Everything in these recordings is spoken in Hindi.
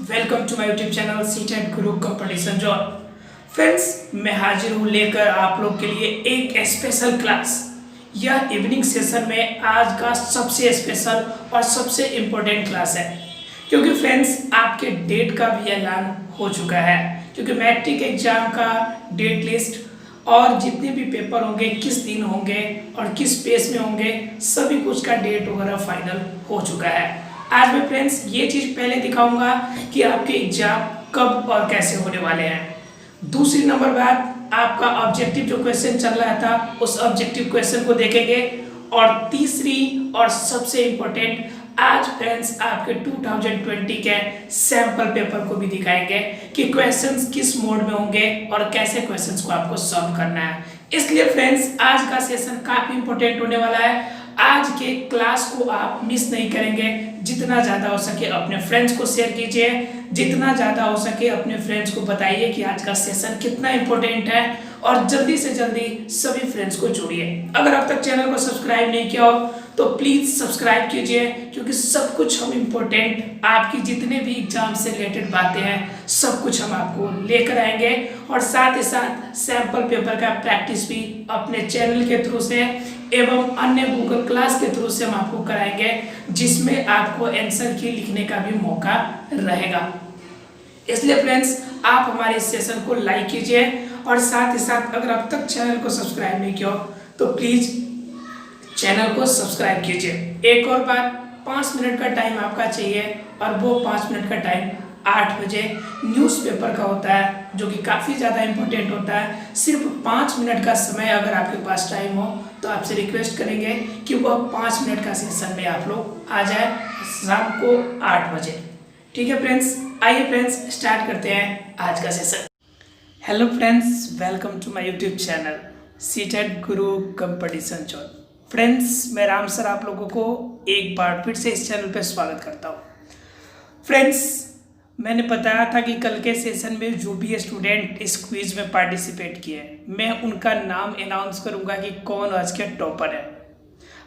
Welcome to my YouTube channel CTET Guru competition zone. Friends, मैं हाजिर हूँ लेकर आप लोग के लिए एक स्पेशल क्लास। यह इवनिंग सेशन में आज का सबसे स्पेशल और सबसे इम्पोर्टेंट क्लास है, क्योंकि फ्रेंड्स आपके डेट का भी ऐलान हो चुका है। क्योंकि मैट्रिक एग्जाम का डेट लिस्ट और जितने भी पेपर होंगे, किस दिन होंगे और किस पेज में होंगे, सभी कुछ का डेट वगैरह फाइनल हो चुका है। आज मैं फ्रेंड्स ये चीज़ पहले दिखाऊंगा कि आपके एग्जाम कब और कैसे होने वाले हैं। दूसरी नंबर बात, आपका ऑब्जेक्टिव जो क्वेश्चन चल रहा था उस ऑब्जेक्टिव क्वेश्चन को देखेंगे। और तीसरी और सबसे इम्पोर्टेंट, आज फ्रेंड्स आपके 2020 के सैंपल पेपर को भी दिखाएंगे कि क्वेश्चंस किस मोड में होंगे और कैसे क्वेश्चंस को आपको सॉल्व करना है। इसलिए फ्रेंड्स आज का सेशन काफी इंपॉर्टेंट होने वाला है। आज के क्लास को आप मिस नहीं करेंगे। जितना ज़्यादा हो सके अपने फ्रेंड्स को शेयर कीजिए, जितना ज़्यादा हो सके अपने फ्रेंड्स को बताइए कि आज का सेशन कितना इंपॉर्टेंट है, और जल्दी से जल्दी सभी फ्रेंड्स को जोड़िए। अगर अब तक चैनल को सब्सक्राइब नहीं किया हो तो प्लीज़ सब्सक्राइब कीजिए, क्योंकि सब कुछ हम इम्पोर्टेंट आपकी जितने भी एग्जाम से रिलेटेड बातें हैं सब कुछ हम आपको लेकर आएंगे। और साथ ही साथ सैंपल पेपर का प्रैक्टिस भी अपने चैनल के थ्रू से एवं अन्य गूगल क्लास के थ्रू से हम आपको कराएंगे, जिसमें आपको आंसर की लिखने का भी मौका रहेगा। इसलिए फ्रेंड्स आप हमारे इस सेशन को लाइक कीजिए, और साथ ही साथ अगर अब तक चैनल को सब्सक्राइब नहीं किया तो प्लीज़ चैनल को सब्सक्राइब कीजिए। एक और बात, 5 मिनट का टाइम आपका चाहिए, और वो 5 मिनट का टाइम 8 बजे न्यूज़पेपर का होता है, जो कि काफ़ी ज़्यादा इम्पोर्टेंट होता है। सिर्फ 5 मिनट का समय अगर आपके पास टाइम हो तो आपसे रिक्वेस्ट करेंगे कि वह 5 मिनट का सेशन में आप लोग आ जाए शाम को 8 बजे। ठीक है फ्रेंड्स, आइए फ्रेंड्स स्टार्ट करते हैं आज का session. Hello friends, welcome to my YouTube channel CTET Guru competition zone. Friends, मैं राम सर आप लोगों को एक बार फिर से इस चैनल पर स्वागत करता हूँ। फ्रेंड्स, मैंने बताया था कि कल के सेशन में जो भी स्टूडेंट इस क्विज में पार्टिसिपेट किए, मैं उनका नाम अनाउंस करूंगा कि कौन आज के टॉपर है।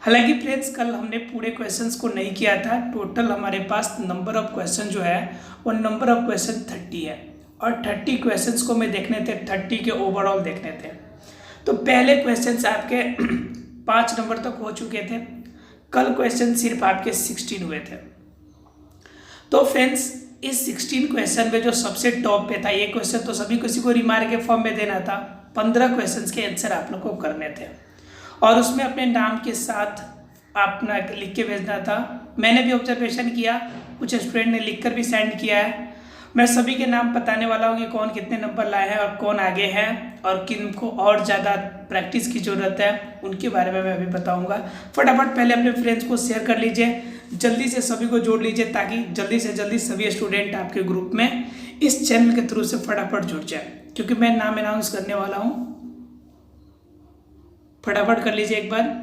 हालांकि फ्रेंड्स कल हमने पूरे क्वेश्चंस को नहीं किया था। टोटल हमारे पास नंबर ऑफ क्वेश्चन जो है वो नंबर ऑफ क्वेश्चन 30 है, और 30 क्वेश्चंस को मैं देखने थे, 30 के ओवरऑल देखने थे। तो पहले क्वेश्चन आपके 5 नंबर तक हो चुके थे। कल क्वेश्चन सिर्फ आपके 16 हुए थे। तो फ्रेंड्स इस 16 क्वेश्चन में जो सबसे टॉप पे था, ये क्वेश्चन तो सभी किसी को रिमार्क के फॉर्म में देना था। 15 क्वेश्चंस के आंसर आप लोग को करने थे, और उसमें अपने नाम के साथ अपना लिख के भेजना था। मैंने भी ऑब्जर्वेशन किया, कुछ स्टूडेंट ने लिखकर भी सेंड किया है। मैं सभी के नाम बताने वाला हूँ कि कौन कितने नंबर लाए हैं और कौन आगे हैं, और किन को और ज़्यादा प्रैक्टिस की ज़रूरत है उनके बारे में मैं अभी बताऊँगा। फटाफट पहले अपने फ्रेंड्स को शेयर कर लीजिए, जल्दी से सभी को जोड़ लीजिए, ताकि जल्दी से जल्दी सभी स्टूडेंट आपके ग्रुप में इस चैनल के थ्रू से फटाफट जुड़ जाए, क्योंकि मैं नाम अनाउंस करने वाला हूँ। फटाफट कर लीजिए एक बार।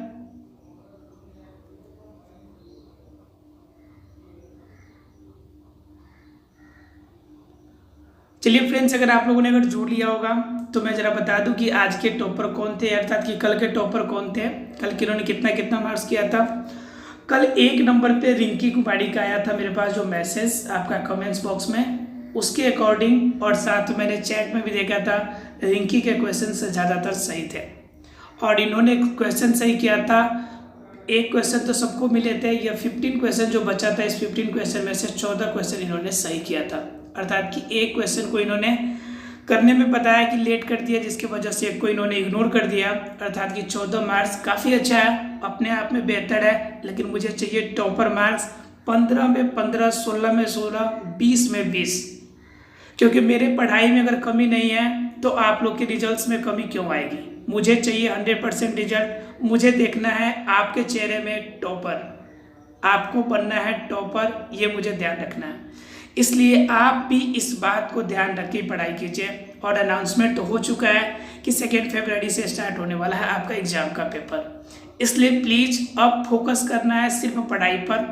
चलिए फ्रेंड्स, अगर आप लोगों ने अगर जोड़ लिया होगा तो मैं ज़रा बता दूं कि आज के टॉपर कौन थे, अर्थात कि कल के टॉपर कौन थे, कल किन्होंने कितना कितना मार्क्स किया था। कल 1 नंबर पे रिंकी कुमारी का आया था मेरे पास जो मैसेज आपका कमेंट्स बॉक्स में, उसके अकॉर्डिंग, और साथ मैंने चैट में भी देखा था, रिंकी के क्वेश्चन से ज़्यादातर सही थे, और इन्होंने क्वेश्चन सही किया था। एक क्वेश्चन तो सबको मिले थे, या 15 क्वेश्चन जो बचा था, इस 15 क्वेश्चन में से 14 क्वेश्चन इन्होंने सही किया था। अर्थात कि एक क्वेश्चन को इन्होंने करने में बताया कि लेट कर दिया, जिसकी वजह से एक को इन्होंने इग्नोर कर दिया। अर्थात कि 14 मार्क्स काफ़ी अच्छा है, अपने आप में बेहतर है, लेकिन मुझे चाहिए टॉपर मार्क्स 15 में 15, 16 में 16, 20 में 20। क्योंकि मेरे पढ़ाई में अगर कमी नहीं है तो आप लोग के रिजल्ट्स में कमी क्यों आएगी। मुझे चाहिए 100% रिजल्ट। मुझे देखना है आपके चेहरे में टॉपर, आपको बनना है टॉपर, ये मुझे ध्यान रखना है। इसलिए आप भी इस बात को ध्यान रख के पढ़ाई कीजिए। और अनाउंसमेंट तो हो चुका है कि 2 फरवरी से स्टार्ट होने वाला है आपका एग्जाम का पेपर। इसलिए प्लीज़ अब फोकस करना है सिर्फ पढ़ाई पर।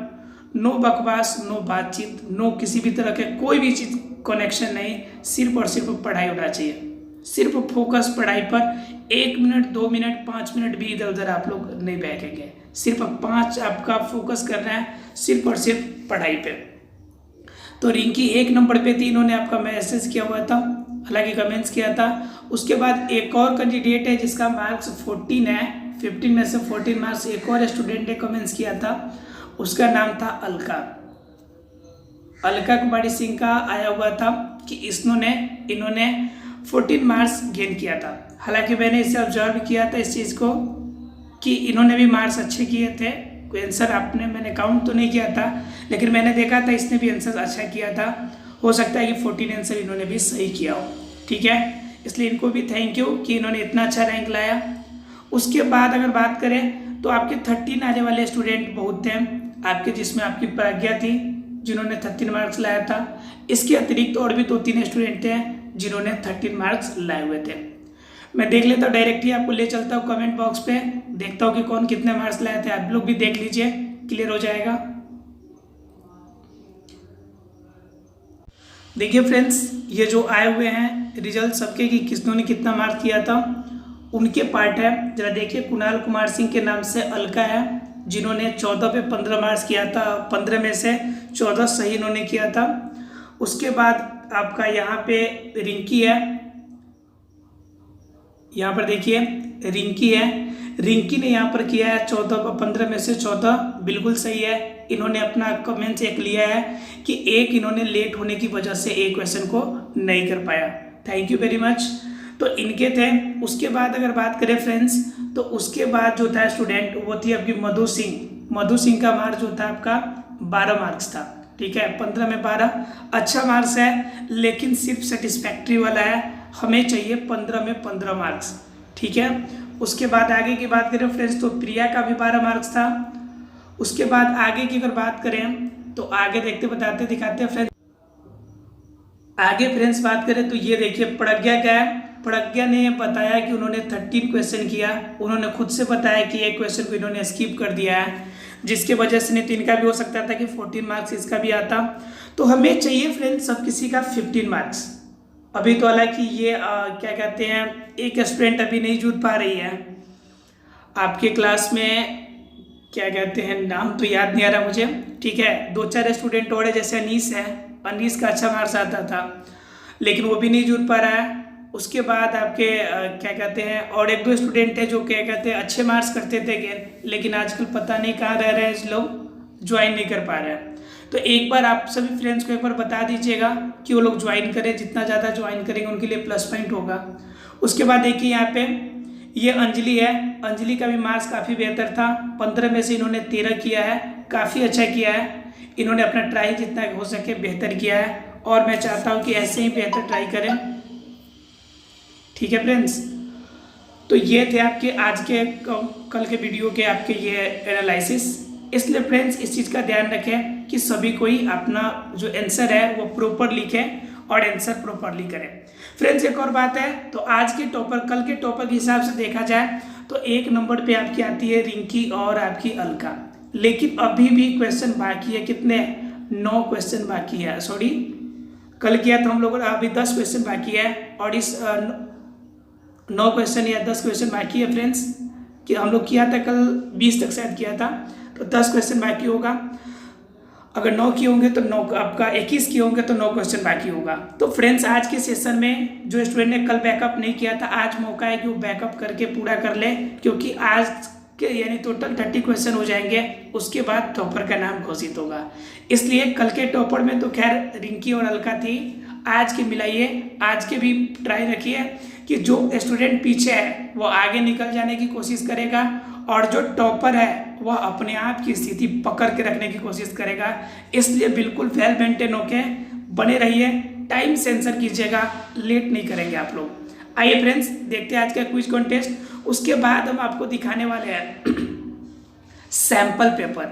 नो बकवास, नो बातचीत, नो किसी भी तरह के कोई भी चीज़ कनेक्शन नहीं, सिर्फ और सिर्फ पढ़ाई होना चाहिए। सिर्फ फोकस पढ़ाई पर। 1 मिनट, 2 मिनट, 5 मिनट भी इधर उधर आप लोग नहीं बैठेंगे। सिर्फ 5 आपका फोकस करना है, सिर्फ और सिर्फ पढ़ाई पे। तो रिंकी 1 नंबर पे थी, इन्होंने आपका मैसेज किया हुआ था, हालांकि कमेंट्स किया था। उसके बाद एक और कैंडिडेट है जिसका मार्क्स 14 है, 15 में से 14 मार्क्स एक और स्टूडेंट ने कमेंट्स किया था, उसका नाम था अलका कुमारी सिंह का आया हुआ था कि इन्होंने 14 मार्क्स गेन किया था। हालांकि मैंने इसे ऑब्जर्व किया था इस चीज़ को कि इन्होंने भी मार्क्स अच्छे किए थे, कोई आंसर मैंने काउंट तो नहीं किया था, लेकिन मैंने देखा था इसने भी आंसर अच्छा किया था। हो सकता है कि 14 आंसर इन्होंने भी सही किया हो, ठीक है, इसलिए इनको भी थैंक यू कि इन्होंने इतना अच्छा रैंक लाया। उसके बाद अगर बात करें तो आपके 13 आने वाले स्टूडेंट बहुत थे आपके, जिसमें आपकी प्रज्ञा थी जिन्होंने 13 मार्क्स लाया था। इसके अतिरिक्त और भी 2-3 स्टूडेंट थे जिन्होंने 13 मार्क्स लाए हुए थे। मैं देख लेता हूँ, डायरेक्टली आपको ले चलता हूँ कमेंट बॉक्स पे, देखता हूँ कि कौन कितने मार्क्स लाए थे, आप लोग भी देख लीजिए, क्लियर हो जाएगा। देखिए फ्रेंड्स, ये जो आए हुए हैं रिजल्ट सबके कि किसने कितना मार्क्स किया था उनके पार्ट है, जरा देखिए। कुणाल कुमार सिंह के नाम से अलका है जिन्होंने 14 पे 15 मार्क्स किया था, 15 में से 14 सही इन्होंने किया था। उसके बाद आपका यहाँ पे रिंकी है, यहाँ पर देखिए रिंकी है, रिंकी ने यहाँ पर किया है 14 पर 15 में से 14 बिल्कुल सही है। इन्होंने अपना कमेंट एक लिया है कि एक इन्होंने लेट होने की वजह से एक क्वेश्चन को नहीं कर पाया, थैंक यू वेरी मच, तो इनके थे। उसके बाद अगर बात करें फ्रेंड्स, तो उसके बाद जो था स्टूडेंट वो थी आपकी मधु सिंह का मार्क्स जो था आपका 12 मार्क्स था, ठीक है, 15 में 12 अच्छा मार्क्स है, लेकिन सिर्फ सेटिस्फैक्ट्री वाला है, हमें चाहिए 15 में 15 मार्क्स, ठीक है। उसके बाद आगे की बात करें फ्रेंड्स, तो प्रिया का भी 12 मार्क्स था। उसके बाद आगे की अगर बात करें तो आगे देखते बताते दिखाते हैं फ्रेंड्स। आगे फ्रेंड्स बात करें तो ये देखिए प्रज्ञा क्या है, प्रज्ञा ने बताया कि उन्होंने 13 क्वेश्चन किया, उन्होंने खुद से बताया कि एक क्वेश्चन को इन्होंने स्किप कर दिया है, जिसके वजह से नितिन का भी हो सकता था कि 14 मार्क्स इसका भी आता। तो हमें चाहिए फ्रेंड्स सब किसी का 15 मार्क्स। अभी तो हालांकि ये क्या कहते हैं, एक स्टूडेंट अभी नहीं जुट पा रही है आपके क्लास में, क्या कहते हैं नाम तो याद नहीं आ रहा मुझे, ठीक है, 2-4 स्टूडेंट और है, जैसे अनीस है, अनीस का अच्छा मार्क्स आता था लेकिन वो भी नहीं जुट पा रहा है। उसके बाद आपके क्या कहते हैं और 1-2 स्टूडेंट है जो क्या कहते हैं अच्छे मार्क्स करते थे लेकिन आजकल पता नहीं कहाँ रह रहे हैं, इस लोग ज्वाइन नहीं कर पा रहे हैं। तो एक बार आप सभी फ्रेंड्स को एक बार बता दीजिएगा कि वो लोग ज्वाइन करें, जितना ज़्यादा ज्वाइन करेंगे उनके लिए प्लस पॉइंट होगा। उसके बाद देखिए यहाँ पे ये अंजलि है, अंजलि का भी मार्क्स काफ़ी बेहतर था, 15 में से इन्होंने 13 किया है, काफ़ी अच्छा किया है, इन्होंने अपना ट्राई जितना हो सके बेहतर किया है और मैं चाहता हूँ कि ऐसे ही बेहतर ट्राई करें, ठीक है फ्रेंड्स। तो ये थे आपके आज के कल के वीडियो के आपके ये एनालिसिस, इसलिए फ्रेंड्स इस चीज़ का ध्यान रखें कि सभी कोई अपना जो आंसर है वो प्रॉपर लिखे और आंसर प्रॉपरली करें। फ्रेंड्स एक और बात है, तो आज के टॉपर कल के टॉपर के हिसाब से देखा जाए तो 1 नंबर पे आपकी आती है रिंकी और आपकी अलका, लेकिन अभी भी क्वेश्चन बाकी है, कितने 9 क्वेश्चन बाकी है, सॉरी कल किया था हम लोगों ने, अभी 10 क्वेश्चन बाकी है और इस 9 क्वेश्चन या 10 क्वेश्चन बाकी है फ्रेंड्स, कि हम लोग किया था कल 20 तक शायद किया था, तो 10 क्वेश्चन बाकी होगा। अगर 9 किए होंगे तो 9 आपका 21 किए होंगे तो 9 क्वेश्चन बाकी होगा। तो फ्रेंड्स आज के सेशन में जो स्टूडेंट ने कल बैकअप नहीं किया था, आज मौका है कि वो बैकअप करके पूरा कर ले, क्योंकि आज के यानी टोटल 30 क्वेश्चन हो जाएंगे, उसके बाद टॉपर का नाम घोषित होगा। इसलिए कल के टॉपर में तो खैर रिंकी और अलका थी, आज के मिलाइए, आज के भी ट्राई रखिए कि जो स्टूडेंट पीछे है वो आगे निकल जाने की कोशिश करेगा और जो टॉपर है वह अपने आप की स्थिति पकड़ के रखने की कोशिश करेगा। इसलिए बिल्कुल वेल मेंटेन होके बने रहिए, टाइम से आंसर कीजिएगा, लेट नहीं करेंगे आप लोग। आइए फ्रेंड्स देखते हैं आज का क्विज कॉन्टेस्ट। उसके बाद हम आपको दिखाने वाले हैं सैंपल पेपर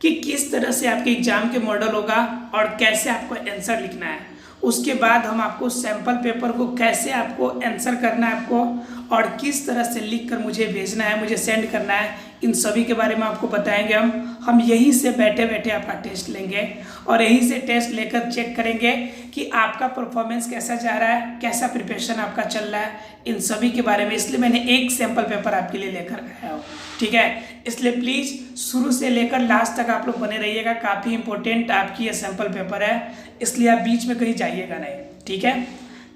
कि किस तरह से आपके एग्जाम के मॉडल होगा और कैसे आपको आंसर लिखना है। उसके बाद हम आपको सैंपल पेपर को कैसे आपको आंसर करना है आपको और किस तरह से लिख कर मुझे भेजना है, मुझे सेंड करना है, इन सभी के बारे में आपको बताएंगे हम। हम यहीं से बैठे बैठे आपका टेस्ट लेंगे और यहीं से टेस्ट लेकर चेक करेंगे कि आपका परफॉर्मेंस कैसा जा रहा है, कैसा प्रिपरेशन आपका चल रहा है, इन सभी के बारे में। इसलिए मैंने एक सैम्पल पेपर आपके लिए लेकर आया हूँ, ठीक है। इसलिए प्लीज़ शुरू से लेकर लास्ट तक आप लोग बने रहिएगा। काफ़ी इंपॉर्टेंट आपकी ये सैम्पल पेपर है, इसलिए आप बीच में कहीं जाइएगा नहीं, ठीक है।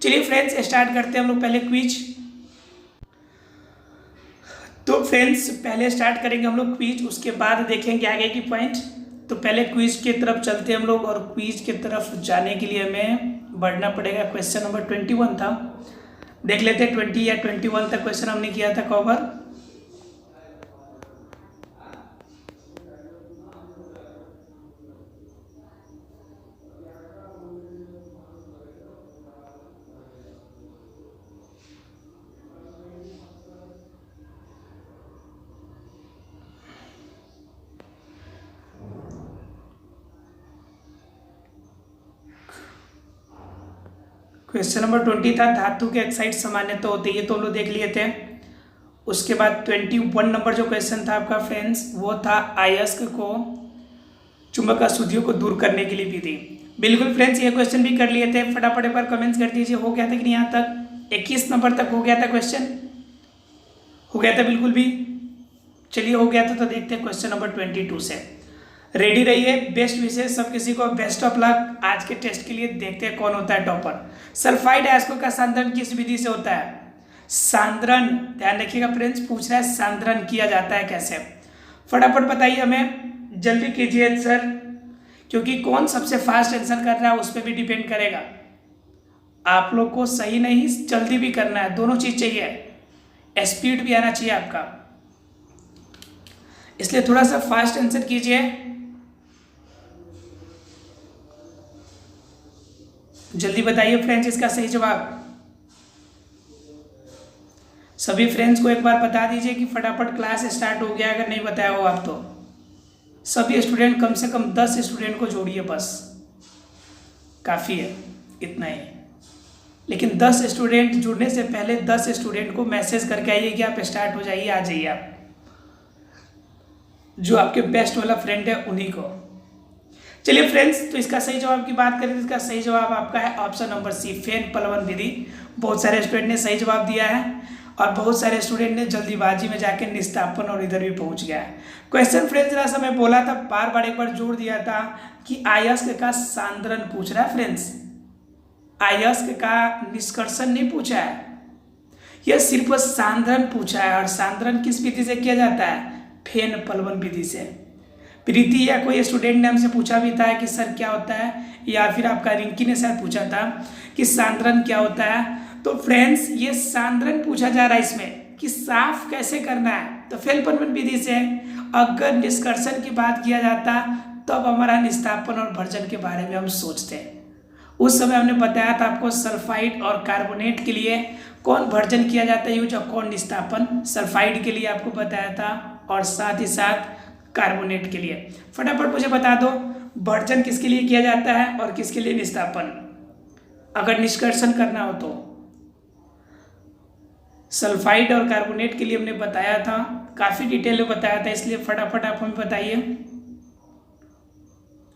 चलिए फ्रेंड्स, स्टार्ट करते हैं हम लोग पहले क्विज। तो फ्रेंड्स, पहले स्टार्ट करेंगे हम लोग क्विज, उसके बाद देखेंगे आगे की पॉइंट। तो पहले क्विज की तरफ चलते हैं हम लोग, और क्विज की तरफ जाने के लिए हमें बढ़ना पड़ेगा। क्वेश्चन नंबर 21 था, देख लेते हैं 20 या 21 तक क्वेश्चन हमने किया था कवर। क्वेश्चन नंबर 20 था, धातु के एक्साइड सामान्य तो होते, ये तो हम लोग देख लिए थे। उसके बाद 21 नंबर जो क्वेश्चन था आपका फ्रेंड्स, वो था अयस्क को चुंबक अशुद्धियों को दूर करने के लिए विधि। बिल्कुल फ्रेंड्स, ये क्वेश्चन भी कर लिए थे। फटाफट एक बार कमेंट्स कर दीजिए, हो गया था कि नहीं? यहाँ तक 21 नंबर तक हो गया था क्वेश्चन, हो गया था बिल्कुल भी। चलिए हो गया था, तो देखते हैं क्वेश्चन नंबर 22 से। रेडी रहिए, बेस्ट विशेष सब किसी को, बेस्ट ऑफ लक आज के टेस्ट के लिए। देखते हैं कौन होता है टॉपर। सल्फाइड अयस्कों का सांद्रण किस विधि से होता है? सांद्रण, ध्यान रखिएगा फ्रेंड्स, पूछ रहा है सांद्रण किया जाता है कैसे। फटाफट बताइए हमें, जल्दी कीजिए आंसर, क्योंकि कौन सबसे फास्ट आंसर कर रहा है उस पर भी डिपेंड करेगा। आप लोग को सही नहीं जल्दी भी करना है, दोनों चीज चाहिए, स्पीड भी आना चाहिए आपका, इसलिए थोड़ा सा फास्ट आंसर कीजिए। जल्दी बताइए फ्रेंड्स इसका सही जवाब। सभी फ्रेंड्स को एक बार बता दीजिए कि फटाफट क्लास स्टार्ट हो गया, अगर नहीं बताया हो आप तो। सभी स्टूडेंट, कम से कम 10 स्टूडेंट को जोड़िए, बस काफ़ी है इतना ही। लेकिन 10 स्टूडेंट जुड़ने से पहले 10 स्टूडेंट को मैसेज करके आइए कि आप स्टार्ट हो जाइए, आ जाइए आप। जो आपके बेस्ट वाला फ्रेंड है उन्हीं को। चलिए फ्रेंड्स, तो इसका सही जवाब की बात करें तो इसका सही जवाब आपका है ऑप्शन नंबर सी, फेन प्लवन विधि। बहुत सारे स्टूडेंट ने सही जवाब दिया है और बहुत सारे स्टूडेंट ने जल्दीबाजी में जाके निस्तापन और इधर भी पहुंच गया है। क्वेश्चन फ्रेंड्स जरा सा मैं बोला था, बार बार एक बार जोड़ दिया था कि अयस्क का सांद्रण पूछ रहा है फ्रेंड्स, अयस्क का निष्कर्षण नहीं पूछा है, यह सिर्फ सांद्रण पूछा है। और सांद्रण किस विधि से किया जाता है? फेन प्लवन विधि से। प्रीति या कोई स्टूडेंट ने हमसे पूछा भी था कि सर क्या होता है, या फिर आपका रिंकी ने शायद पूछा था कि सांद्रण क्या होता है। तो फ्रेंड्स ये सांद्रण पूछा जा रहा है इसमें कि साफ कैसे करना है, तो फेन प्लवन विधि से। अगर निष्कर्षण की बात किया जाता तब हमारा निस्तापन और भर्जन के बारे में हम सोचते हैं। उस समय हमने बताया था आपको सल्फाइड और कार्बोनेट के लिए कौन भर्जन किया जाता है यूज और कौन निस्तापन। सल्फाइड के लिए आपको बताया था और साथ ही साथ कार्बोनेट के लिए। फटाफट मुझे बता दो भर्जन किसके लिए किया जाता है और किसके लिए निस्तापन, अगर निष्कर्षण करना हो तो। सल्फाइड और कार्बोनेट के लिए हमने बताया था, काफी डिटेल में बताया था, इसलिए फटाफट आप हमें बताइए,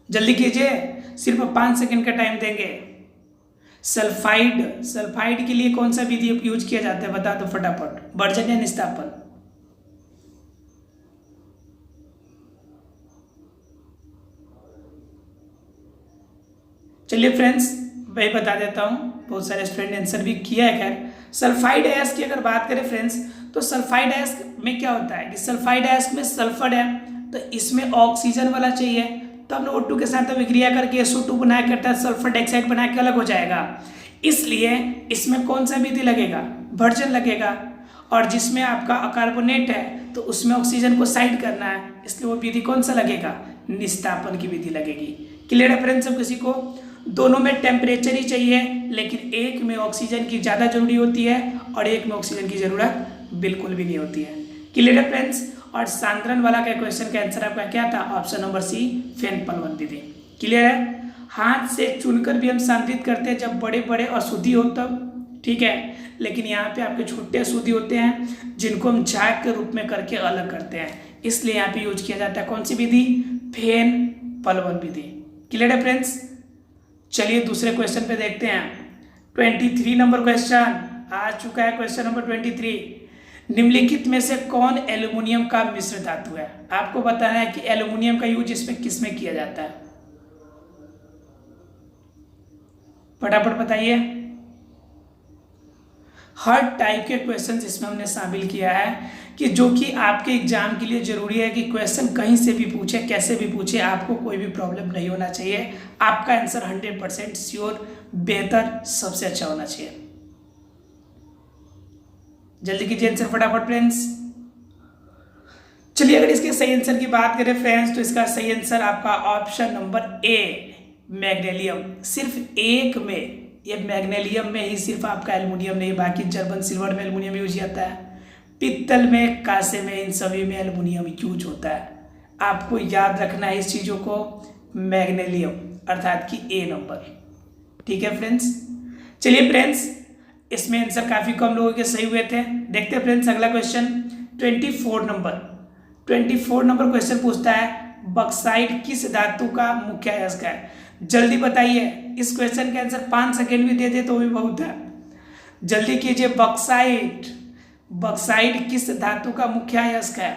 जल्दी कीजिए, सिर्फ 5 सेकंड का टाइम देंगे। सल्फाइड के लिए कौन सा विधि यूज किया जाता है बता दो फटाफट, भर्जन या निस्तापन। चलिए फ्रेंड्स मैं बता देता हूँ, बहुत सारे स्टूडेंट ने आंसर भी किया है। खैर सल्फाइड अयस्क की अगर बात करें फ्रेंड्स, तो सल्फाइड अयस्क में क्या होता है कि सल्फाइड अयस्क में सल्फर है, तो इसमें ऑक्सीजन वाला चाहिए, तो हमने O2 के साथ अभिक्रिया करके SO2 बनाया करता है, सल्फर डाइऑक्साइड बना के अलग हो जाएगा। इसलिए इसमें कौन सा विधि लगेगा? भर्जन लगेगा। और जिसमें आपका कार्बोनेट है तो उसमें ऑक्सीजन को साइड करना है, इसलिए वो विधि कौन सा लगेगा? निस्तापन की विधि लगेगी। क्लियर है फ्रेंड्स सब किसी को? दोनों में टेम्परेचर ही चाहिए, लेकिन एक में ऑक्सीजन की ज़्यादा जरूरी होती है और एक में ऑक्सीजन की ज़रूरत बिल्कुल भी नहीं होती है। क्लियर है फ्रेंड्स? और सांद्रण वाला का क्वेश्चन का आंसर आपका क्या था? ऑप्शन नंबर सी, फेन प्लवन विधि। क्लियर है? हाथ से चुनकर भी हम सांद्रित करते हैं जब बड़े बड़े अशुद्धि हो तब, ठीक है। लेकिन यहाँ पे आपके छोटे अशुद्धि होते हैं जिनको हम झाग के रूप में करके अलग करते हैं। इसलिए यहाँ पे यूज किया जाता है कौन सी विधि, फेन पलवन विधि। क्लियर है फ्रेंड्स। चलिए दूसरे क्वेश्चन पे देखते हैं। 23 नंबर क्वेश्चन आ चुका है। क्वेश्चन नंबर 23, निम्नलिखित में से कौन एल्यूमिनियम का मिश्र धातु है। आपको बताना है कि एल्यूमिनियम का यूज इसमें किस में किया जाता है, फटाफट बताइए। हर टाइप के क्वेश्चंस इसमें हमने शामिल किया है कि जो कि आपके एग्जाम के लिए जरूरी है कि क्वेश्चन कहीं से भी पूछे, कैसे भी पूछे, आपको कोई भी प्रॉब्लम नहीं होना चाहिए। आपका आंसर 100% श्योर, बेहतर, सबसे अच्छा होना चाहिए। जल्दी कीजिए आंसर फटाफट फ्रेंड्स। चलिए अगर इसके सही आंसर की बात करें फ्रेंड्स, तो इसका सही आंसर आपका ऑप्शन नंबर ए, मैग्नीशियम। सिर्फ एक में, ये मैग्नीशियम में ही सिर्फ आपका एल्युमिनियम नहीं, बाकी जर्मन सिल्वर में एल्युमिनियम यूज आता है, पित्तल में, कांसे में, इन सभी में एल्युमिनियम यूज होता है। आपको याद रखना है इस चीज़ों को, मैग्नीशियम अर्थात कि ए नंबर। ठीक है फ्रेंड्स। चलिए फ्रेंड्स, इसमें आंसर काफ़ी कम लोगों के सही हुए थे। देखते हैं फ्रेंड्स अगला क्वेश्चन 24 नंबर क्वेश्चन पूछता है बक्साइट किस धातु का मुख्य अयस्क है। जल्दी बताइए, इस क्वेश्चन के आंसर 5 सेकेंड भी दे दे तो भी बहुत है। जल्दी कीजिए, बक्साइट किस धातु का मुख्य अयस्क है।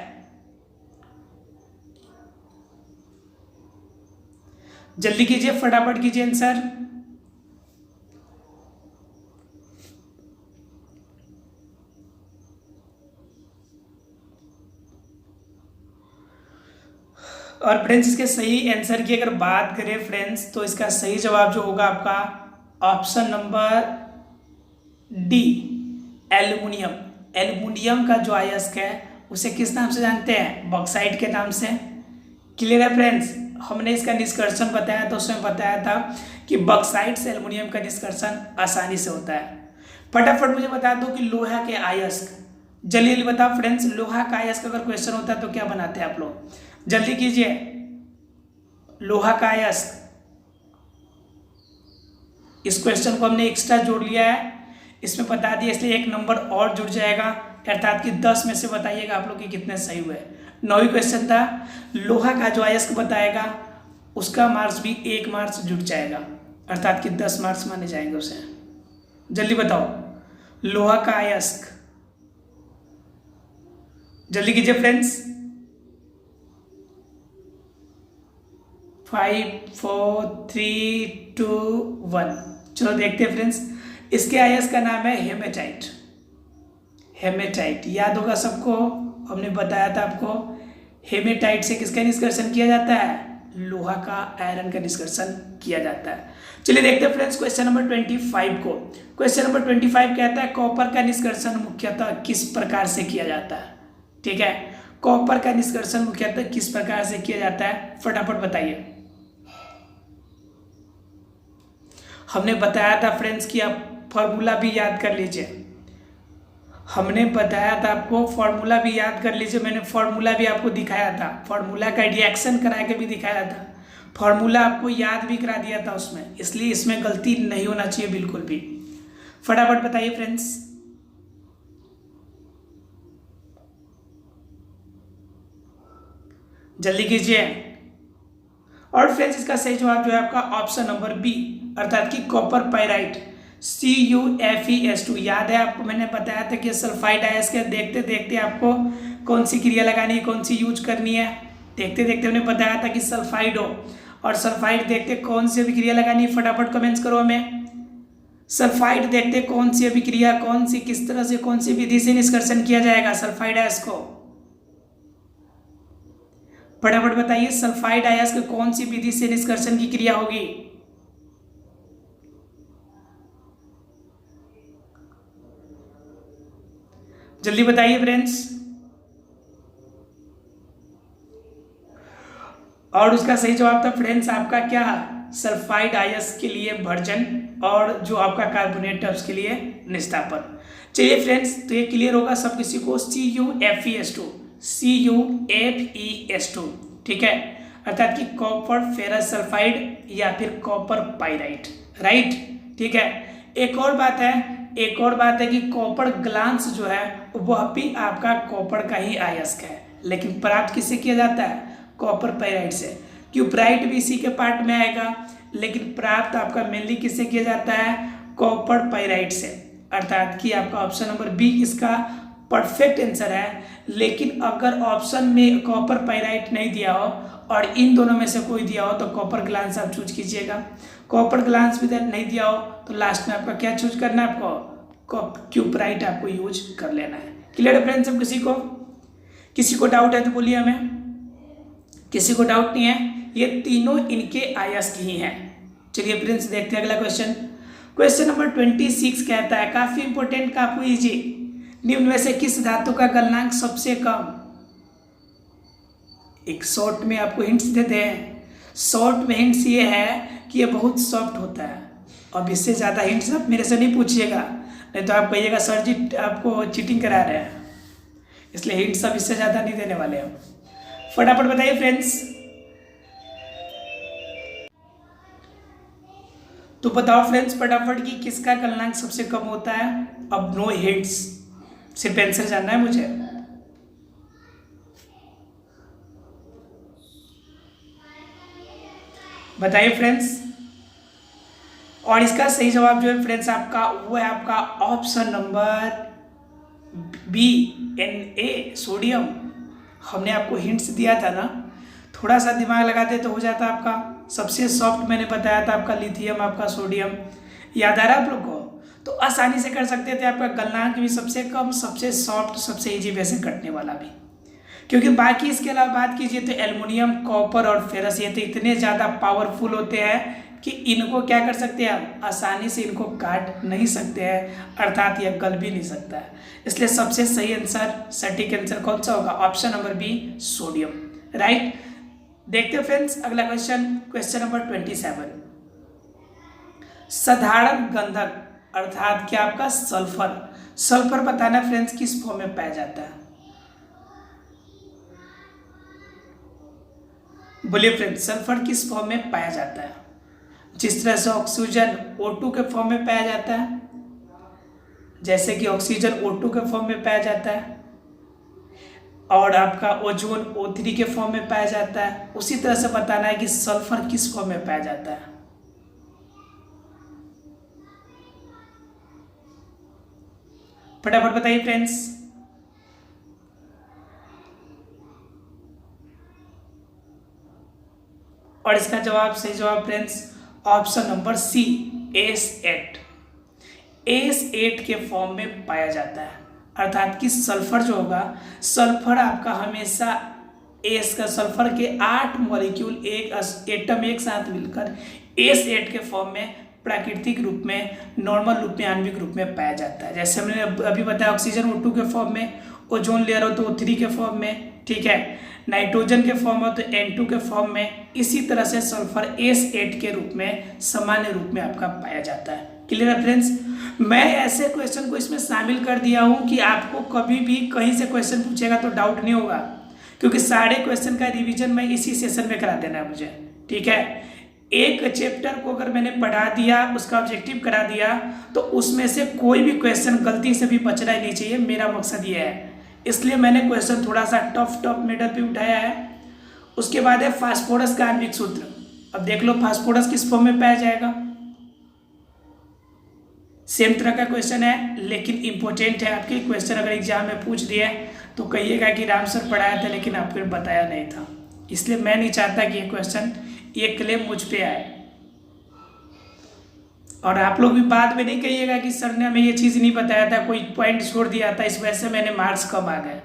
जल्दी कीजिए, फटाफट कीजिए आंसर। और फ्रेंड्स इसके सही आंसर की अगर बात करें फ्रेंड्स, तो इसका सही जवाब जो होगा आपका option number D, aluminium. Aluminium का जो अयस्क है उसे किस नाम से जानते हैं, बॉक्साइट के नाम से। क्लियर है फ्रेंड्स। हमने इसका निष्कर्षण बताया तो उसमें बताया था कि बॉक्साइट से एल्युमिनियम का निष्कर्षण आसानी से होता है। फटाफट मुझे बता दो कि लोहा के अयस्क, जल्दी बताओ फ्रेंड्स, लोहा का अयस्क अगर क्वेश्चन होता है तो क्या बनाते हैं आप लोग, जल्दी कीजिए। लोहा का अयस्क, इस क्वेश्चन को हमने एक्स्ट्रा जोड़ लिया है, इसमें बता दिया, इसलिए एक नंबर और जुड़ जाएगा, अर्थात कि 10 में से बताइएगा आप लोग कि कितने सही हुए। 9वां क्वेश्चन था, लोहा का जो अयस्क बताएगा उसका मार्क्स भी 1 मार्क्स जुड़ जाएगा, अर्थात कि 10 मार्क्स माने जाएंगे उसे। जल्दी बताओ, लोहा का अयस्क, जल्दी कीजिए फ्रेंड्स। 5 4 3 2 1। चलो देखते हैं फ्रेंड्स, इसके अयस्क का नाम है हेमेटाइट। हेमेटाइट याद होगा सबको, हमने बताया था आपको, हेमेटाइट से किसका निष्कर्षण किया जाता है, लोहा का, आयरन का निष्कर्षण किया जाता है। चलिए देखते हैं फ्रेंड्स क्वेश्चन नंबर 25 को। क्वेश्चन नंबर 25 कहता है कॉपर का निष्कर्षण मुख्यतः किस प्रकार से किया जाता है। ठीक है, कॉपर का निष्कर्षण मुख्यतः किस प्रकार से किया जाता है, फटाफट बताइए। हमने बताया था फ्रेंड्स कि आप फॉर्मूला भी याद कर लीजिए, हमने बताया था आपको फॉर्मूला भी याद कर लीजिए, मैंने फॉर्मूला भी आपको दिखाया था, फॉर्मूला का रिएक्शन करा के भी दिखाया था, फॉर्मूला आपको याद भी करा दिया था उसमें, इसलिए इसमें गलती नहीं होना चाहिए बिल्कुल भी। फटाफट बताइए फ्रेंड्स। जल्दी कीजिए। और फ्रेंड्स इसका सही जवाब जो है आपका ऑप्शन नंबर बी, अर्थात कि कॉपर पाइराइट, CuFeS2। याद है आपको, मैंने बताया था कि सल्फाइड अयस्क है। देखते देखते आपको कौन सी क्रिया लगानी है, कौन सी यूज करनी है, देखते देखते हमने बताया था कि सल्फाइड हो, और सल्फाइड देखते कौन सी अभिक्रिया लगानी है, फटाफट कमेंट्स करो हमें। सल्फाइड देखते कौन सी अभिक्रिया, कौन सी, किस तरह से, कौन सी विधि से निष्कर्षण किया जाएगा सल्फाइड अयस्क को, फटाफट बताइए। सल्फाइड अयस्क कौन सी विधि से निष्कर्षण की क्रिया होगी। जल्दी बताइए फ्रेंड्स। और उसका सही जवाब था फ्रेंड्स आपका क्या, सल्फाइड अयस्क के लिए भर्जन, और जो आपका कार्बोनेट है उसके लिए निस्तापन। चलिए फ्रेंड्स, तो ये क्लियर होगा सब किसी को, CuFeS2, CuFeS2। ठीक है, अर्थात कि कॉपर फेरस सल्फाइड या फिर कॉपर पाइराइट, राइट। ठीक है, एक और बात है, एक और बात है कि कॉपर ग्लांस जो है वह भी आपका कॉपर का ही अयस्क है, लेकिन प्राप्त किससे किया जाता है? कॉपर पाइराइट से। क्यूप्राइट भी इसी के पार्ट में आएगा, लेकिन प्राप्त आपका मेनली किससे किया जाता है? कॉपर पाइराइट से। अर्थात कि आपका ऑप्शन नंबर बी इसका परफेक्ट आंसर है। लेकिन अगर ऑप्शन में कॉपर पाइराइट नहीं दिया हो और इन दोनों में से कोई दिया हो तो कॉपर ग्लांस आप चूज कीजिएगा। कॉपर ग्लांस भी नहीं दिया हो तो लास्ट में आपका क्या चूज करना है? आपको क्यूप्राइट आपको यूज कर लेना है। क्लियर है फ्रेंड्स? किसी को डाउट है तो बोलिए हमें। किसी को डाउट नहीं है? ये तीनों इनके अयस्क ही हैं। चलिए फ्रेंड्स देखते हैं अगला क्वेश्चन। क्वेश्चन नंबर 26 कहता है, काफी इंपॉर्टेंट, काफी इजी, निम्न में से किस धातु का गलनांक सबसे कम? एक शॉर्ट में आपको हिंट्स देते हैं। शॉर्ट में हिंट्स ये है कि ये बहुत सॉफ्ट होता है। अब इससे ज़्यादा हिंट्स आप मेरे से नहीं पूछिएगा, नहीं तो आप कहिएगा सर जी आपको चीटिंग करा रहे हैं। इसलिए हिंट्स अब इससे ज़्यादा नहीं देने वाले हम। फटाफट बताइए फ्रेंड्स। तो बताओ फ्रेंड्स फटाफट कि किसका गलनांक सबसे कम होता है? अब नो हिंट्स, सिर्फ आंसर जानना है मुझे। बताइए फ्रेंड्स। और इसका सही जवाब जो है फ्रेंड्स आपका वो है आपका option number B, Na, sodium. हमने आपको हिंट्स दिया था ना, थोड़ा सा दिमाग लगाते तो हो जाता आपका। सबसे सॉफ्ट मैंने बताया था आपका लिथियम, आपका सोडियम, याद आ रहा है आप लोग को? तो आसानी से कर सकते थे। आपका गलनांक भी सबसे कम, सबसे सॉफ्ट, सबसे इजी वैसे कटने वाला भी। क्योंकि बाकी इसके अलावा बात कीजिए तो एल्युमिनियम, कॉपर और फेरस ये तो इतने ज़्यादा पावरफुल होते हैं कि इनको क्या कर सकते हैं हम? आसानी से इनको काट नहीं सकते हैं, अर्थात यह गल भी नहीं सकता है। इसलिए सबसे सही आंसर, सटीक आंसर कौन सा होगा? Option number B, sodium. Right. देखते हैं फ्रेंड्स अगला क्वेश्चन, क्वेश्चन नंबर 27। साधारण गंधक अर्थात क्या आपका सल्फर। सल्फर बताना फ्रेंड्स किस फॉर्म में पाया जाता है? बोलिए फ्रेंड्स, सल्फर किस फॉर्म में पाया जाता है? जिस तरह से ऑक्सीजन O2 के फॉर्म में पाया जाता है, जैसे कि ऑक्सीजन O2 के फॉर्म में पाया जाता है, और आपका ओजोन O3 के फॉर्म में पाया जाता है, उसी तरह से बताना है कि सल्फर किस फॉर्म में पाया जाता है। फटाफट बताइए फ्रेंड्स। और इसका जवाब, सही जवाब friends option number C, S8। S8 के फॉर्म में पाया जाता है। अर्थात कि सल्फर जो होगा, सल्फर आपका हमेशा एस का, सल्फर के 8 मॉलिक्यूल एक एटम एक साथ मिलकर S8 के फॉर्म में प्राकृतिक रूप में, नॉर्मल रूप में, आणविक रूप में पाया जाता है। जैसे हमने अभी बताया ऑक्सीजन O2 के फॉर्म में, ओजोन लेयर हो तो O3 के फॉर्म में, ठीक है, नाइट्रोजन के फॉर्म हो तो N2 के फॉर्म में। इसी तरह से सल्फर S8 के रूप में, सामान्य रूप में आपका पाया जाता है। क्लियर है फ्रेंड्स? मैं ऐसे क्वेश्चन को इसमें शामिल कर दिया हूं कि आपको कभी भी कहीं से क्वेश्चन पूछेगा तो डाउट नहीं होगा, क्योंकि सारे क्वेश्चन का रिवीजन मैं इसी सेशन में करा देना है मुझे। ठीक है, एक चैप्टर को अगर मैंने पढ़ा दिया, उसका ऑब्जेक्टिव करा दिया, तो उसमें से कोई भी क्वेश्चन गलती से भी बचना ही नहीं चाहिए। मेरा मकसद ये है, इसलिए मैंने क्वेश्चन थोड़ा सा टफ मेटर पे उठाया है। उसके बाद है फास्फोरस का आणविक सूत्र। अब देख लो फास्फोरस किस फॉर्म में पाया जाएगा। सेम तरह का क्वेश्चन है, लेकिन इंपॉर्टेंट है। आपके क्वेश्चन अगर एग्जाम में पूछ दिए तो कहिएगा कि राम सर पढ़ाया था लेकिन आपको बताया नहीं था। इसलिए मैं नहीं चाहता कि ये क्वेश्चन, ये क्लेम मुझ पे आए, और आप लोग भी बाद में नहीं कहिएगा कि सर ने हमें ये चीज़ नहीं बताया था, कोई पॉइंट छोड़ दिया था, इस वजह से मैंने मार्क्स कम आ गए।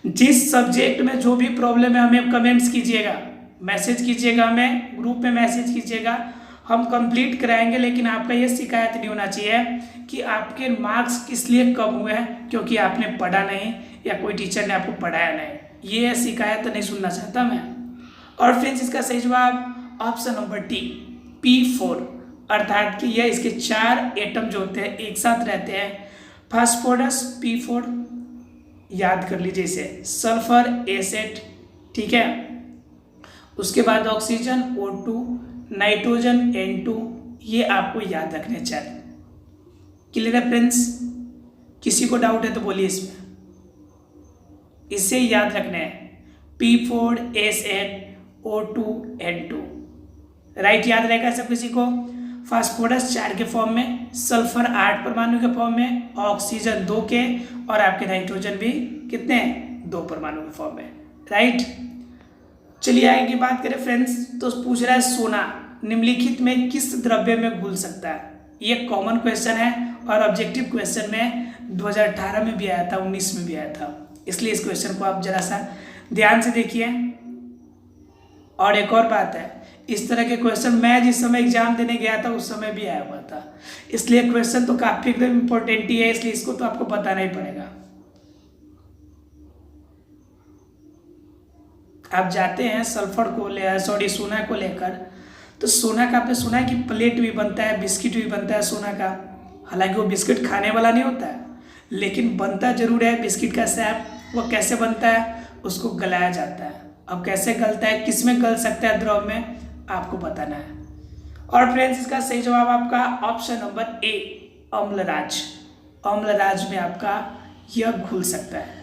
जिस सब्जेक्ट में जो भी प्रॉब्लम है हमें कमेंट्स कीजिएगा, मैसेज कीजिएगा, हमें ग्रुप में मैसेज कीजिएगा, हम कंप्लीट कराएंगे। लेकिन आपका ये शिकायत नहीं होना चाहिए कि आपके मार्क्स किस लिए कम हुए हैं, क्योंकि आपने पढ़ा नहीं या कोई टीचर ने आपको पढ़ाया नहीं। ये शिकायत नहीं सुनना चाहता मैं। और फ्रेंड्स इसका सही जवाब ऑप्शन नंबर डी, P4। अर्थात कि यह इसके 4 एटम जो होते हैं एक साथ रहते हैं। फास्फोरस P4 याद कर लीजिए इसे, सल्फर S8, ठीक है। उसके बाद ऑक्सीजन O2, नाइट्रोजन N2, ये आपको याद रखने चाहिए। क्लियर है फ्रेंड्स? किसी को डाउट है तो बोलिए इसमें। इसे याद रखना है, P4S8O2N2, राइट? याद रहेगा सब किसी को। फास्फोरस 4 के फॉर्म में, सल्फर 8 परमाणु के फॉर्म में, ऑक्सीजन 2 के, और आपके नाइट्रोजन भी कितने हैं? 2 परमाणु के फॉर्म में, राइट? चलिए आगे की बात करें फ्रेंड्स, तो पूछ रहा है सोना निम्नलिखित में किस द्रव्य में घुल सकता है? ये कॉमन क्वेश्चन है और ऑब्जेक्टिव क्वेश्चन में 2018 में भी आया था, 19 में भी आया था, इसलिए इस क्वेश्चन को आप जरा सा ध्यान से देखिए। और एक और बात है, इस तरह के क्वेश्चन मैं जिस समय एग्जाम देने गया था उस समय भी आया हुआ था, इसलिए क्वेश्चन तो काफी एकदम इम्पोर्टेंट ही है, इसलिए इसको तो आपको बताना ही पड़ेगा। आप जाते हैं सल्फर को सोना को लेकर, तो सोना का आपने सुना है कि प्लेट भी बनता है, बिस्किट भी बनता है सोना का। हालांकि वो बिस्किट खाने वाला नहीं होता है, लेकिन बनता जरूर है बिस्किट का शेप। वो कैसे बनता है? उसको गलाया जाता है। अब कैसे गलता है, किस में गल सकता है द्रव में, आपको बताना है। और फ्रेंड्स इसका सही जवाब आपका option number A, Amalraj. Amalraj में आपका यह घुल सकता है।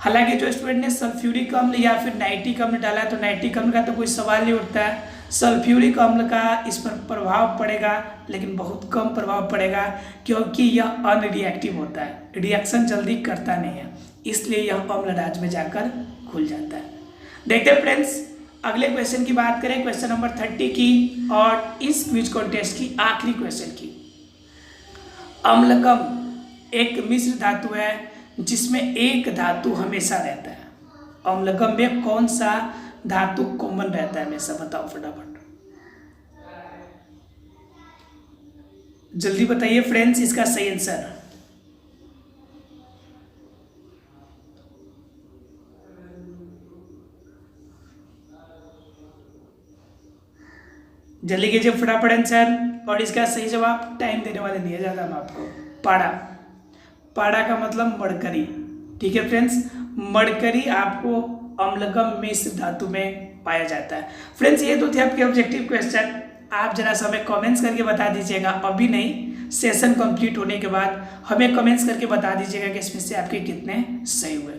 हालांकि जो स्टूडेंट ने सल्फ्यूरिक अम्ल या फिर नाइट्रिक अम्ल डाला है, तो नाइट्रिक अम्ल का तो कोई सवाल नहीं उठता है। सल्फ्यूरिक अम्ल का इस पर प्रभाव पड़ेगा, लेकिन बहुत कम प्रभाव पड़ेगा, क्योंकि यह अनरिएक्टिव होता है, रिएक्शन जल्दी करता नहीं है, इसलिए यह अम्लराज में जाकर घुल जाता है। देखते हैं फ्रेंड्स अगले क्वेश्चन की बात करें, क्वेश्चन नंबर 30 की, और इस क्विज कॉन्टेस्ट की आखिरी क्वेश्चन की। अम्लकम एक मिश्र धातु है जिसमें एक धातु हमेशा रहता है। अम्लकम में कौन सा धातु कॉमन रहता है हमेशा? बताओ फटाफट, जल्दी बताइए फ्रेंड्स इसका सही आंसर। जल्दी कीजिए फटाफट आंसर। और इसका सही जवाब, टाइम देने वाले नहीं है ज़्यादा हम आपको, पाड़ा। पाड़ा का मतलब मरकरी, ठीक है फ्रेंड्स? मरकरी आपको अम्लकम मिश्र धातु में पाया जाता है। फ्रेंड्स ये तो थे आपके ऑब्जेक्टिव क्वेश्चन। आप जरा सा हमें कमेंट्स करके बता दीजिएगा, अभी नहीं, सेशन कंप्लीट होने के बाद हमें कमेंट्स करके बता दीजिएगा कि इसमें से आपके कितने सही हुए।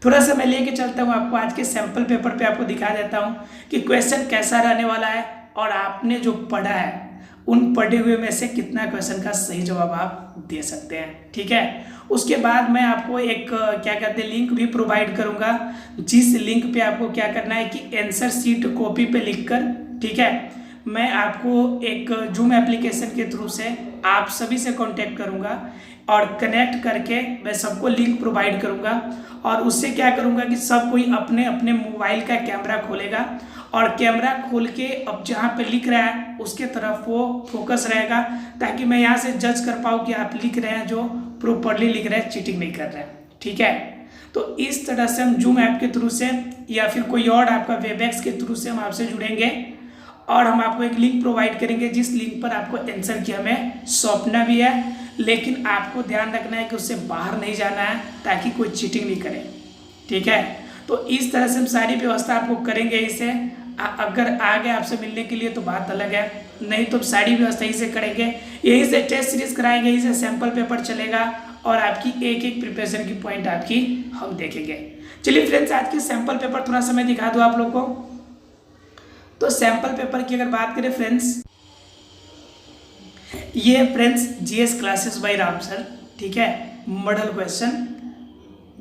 थोड़ा सा मैं लेके चलता हूँ आपको, आज के सैंपल पेपर पे आपको दिखा देता हूँ कि क्वेश्चन कैसा रहने वाला है, और आपने जो पढ़ा है उन पढ़े हुए में से कितना क्वेश्चन का सही जवाब आप दे सकते हैं, ठीक है? उसके बाद मैं आपको एक क्या कहते हैं लिंक भी प्रोवाइड करूंगा, जिस लिंक पे आपको क्या करना है कि आंसर शीट कॉपी पे लिखकर, ठीक है, मैं आपको एक जूम एप्लीकेशन के थ्रू से आप सभी से कांटेक्ट करूंगा और कनेक्ट करके मैं सबको लिंक प्रोवाइड करूंगा, और उससे क्या करूंगा कि सब कोई अपने अपने मोबाइल का कैमरा खोलेगा, और कैमरा खोल के अब जहाँ पे लिख रहा है उसके तरफ वो फोकस रहेगा, ताकि मैं यहाँ से जज कर पाऊँ कि आप लिख रहे हैं जो प्रॉपरली लिख रहे हैं, चीटिंग नहीं कर रहे हैं, ठीक है? तो इस तरह से हम जूम ऐप के थ्रू से या फिर कोई और आपका वेबएक्स के थ्रू से हम आपसे जुड़ेंगे, और हम आपको एक लिंक प्रोवाइड करेंगे, जिस लिंक पर आपको आंसर की हमें सौंपना भी है, लेकिन आपको ध्यान रखना है कि उससे बाहर नहीं जाना है, ताकि कोई चीटिंग नहीं करे, ठीक है? तो इस तरह से हम सारी व्यवस्था आपको करेंगे। इसे अगर आ गए आपसे मिलने के लिए तो बात अलग है, नहीं तो सारी व्यवस्था यहीं से करेंगे, यहीं से टेस्ट सीरीज कराएंगे, यहीं से सैंपल पेपर चलेगा, और आपकी एक एक प्रिपरेशन की पॉइंट आपकी हम देखेंगे। चलिए फ्रेंड्स आज के सैंपल पेपर थोड़ा सा मैं दिखा दूँ आप लोग को। तो सैंपल पेपर की अगर बात करें फ्रेंड्स, ये friends GS classes bye Ram sir, ठीक है? Model question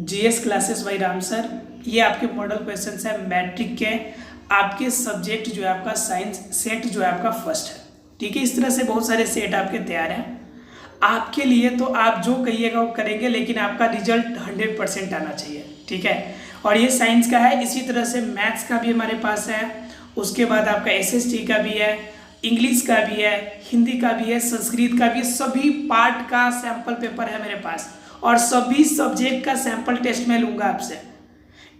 GS classes bye Ram sir, ये आपके मॉडल क्वेश्चन है मैट्रिक के, आपके सब्जेक्ट जो है आपका साइंस सेट जो है आपका फर्स्ट है, ठीक है? इस तरह से बहुत सारे सेट आपके तैयार हैं आपके लिए, तो आप जो कहिएगा वो करेंगे, लेकिन आपका रिजल्ट 100% आना चाहिए, ठीक है? और ये साइंस का है, इसी तरह से मैथ्स का भी हमारे पास है, उसके बाद आपका एसएसटी का भी है, इंग्लिश का भी है, हिंदी का भी है, संस्कृत का भी है, सभी पार्ट का सैंपल पेपर है मेरे पास, और सभी सब्जेक्ट का सैंपल टेस्ट मैं लूँगा आपसे,